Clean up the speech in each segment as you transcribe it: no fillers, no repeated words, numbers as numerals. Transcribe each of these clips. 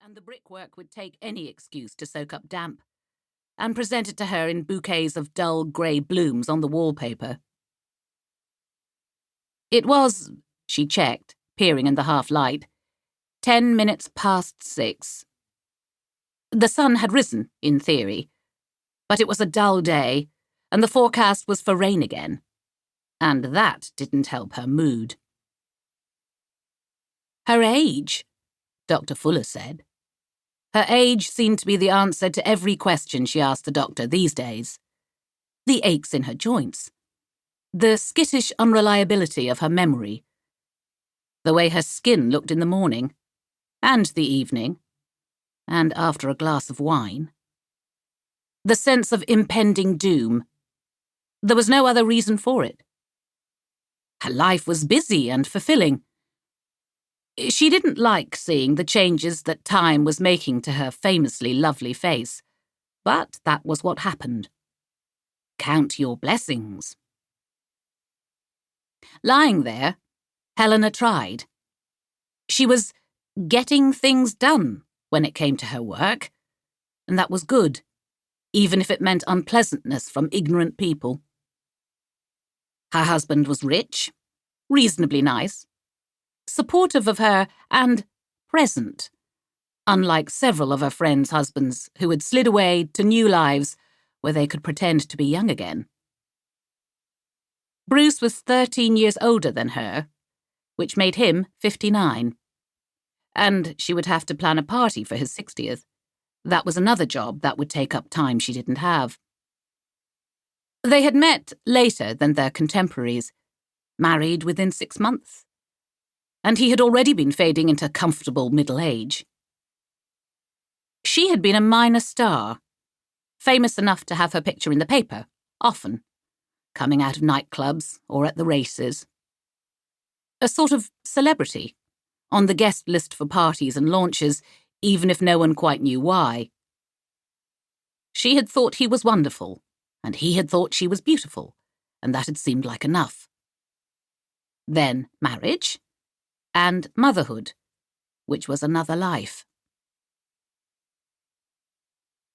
and the brickwork would take any excuse to soak up damp, and present it to her in bouquets of dull grey blooms on the wallpaper. It was, she checked, peering in the half-light, 10 minutes past 6. The sun had risen, in theory, but it was a dull day, and the forecast was for rain again, and that didn't help her mood. Her age, Dr. Fuller said. Her age seemed to be the answer to every question she asked the doctor these days. The aches in her joints, the skittish unreliability of her memory, the way her skin looked in the morning, and the evening, and after a glass of wine. The sense of impending doom. There was no other reason for it. Her life was busy and fulfilling. She didn't like seeing the changes that time was making to her famously lovely face, but that was what happened. Count your blessings. Lying there, Helena tried. She was getting things done when it came to her work, and that was good, even if it meant unpleasantness from ignorant people. Her husband was rich, reasonably nice, supportive of her and present, unlike several of her friends' husbands who had slid away to new lives where they could pretend to be young again. Bruce was 13 years older than her, which made him 59. And she would have to plan a party for his 60th. That was another job that would take up time she didn't have. They had met later than their contemporaries, married within 6 months. And he had already been fading into comfortable middle age. She had been a minor star, famous enough to have her picture in the paper, often, coming out of nightclubs or at the races. A sort of celebrity, on the guest list for parties and launches, even if no one quite knew why. She had thought he was wonderful, and he had thought she was beautiful, and that had seemed like enough. Then marriage, and motherhood, which was another life.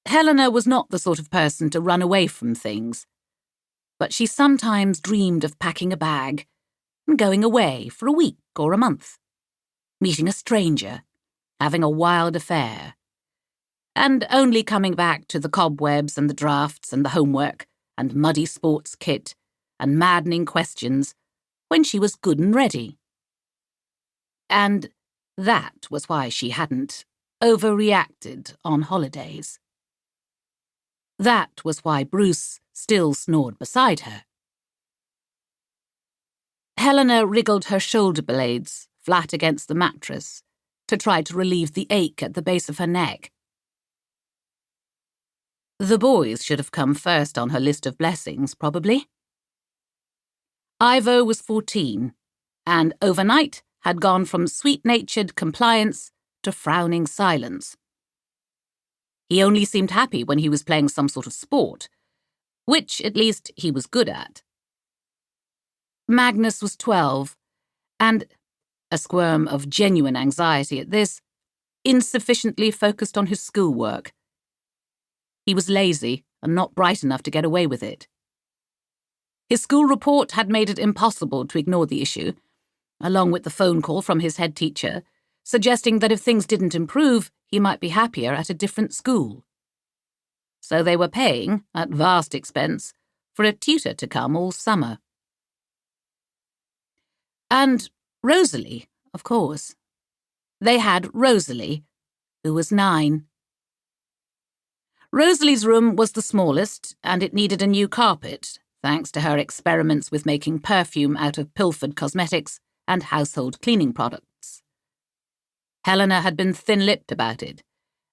Helena was not the sort of person to run away from things, but she sometimes dreamed of packing a bag and going away for a week or a month, meeting a stranger, having a wild affair, and only coming back to the cobwebs and the drafts and the homework and muddy sports kit and maddening questions when she was good and ready. And that was why she hadn't overreacted on holidays. That was why Bruce still snored beside her. Helena wriggled her shoulder blades flat against the mattress to try to relieve the ache at the base of her neck. The boys should have come first on her list of blessings, probably. Ivo was 14, and overnight had gone from sweet-natured compliance to frowning silence. He only seemed happy when he was playing some sort of sport, which, at least, he was good at. Magnus was 12, and, a squirm of genuine anxiety at this, insufficiently focused on his schoolwork. He was lazy and not bright enough to get away with it. His school report had made it impossible to ignore the issue, along with the phone call from his head teacher, suggesting that if things didn't improve, he might be happier at a different school. So they were paying, at vast expense, for a tutor to come all summer. And Rosalie, of course. They had Rosalie, who was 9. Rosalie's room was the smallest, and it needed a new carpet, thanks to her experiments with making perfume out of pilfered cosmetics and household cleaning products. Helena had been thin-lipped about it,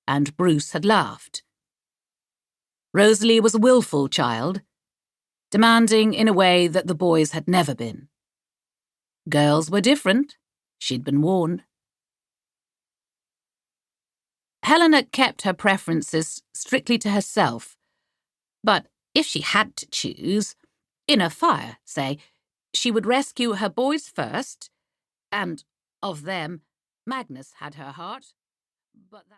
and Bruce had laughed. Rosalie was a willful child, demanding in a way that the boys had never been. Girls were different, she'd been warned. Helena kept her preferences strictly to herself, but if she had to choose, in a fire, say, she would rescue her boys first, and, of them, Magnus had her heart, but that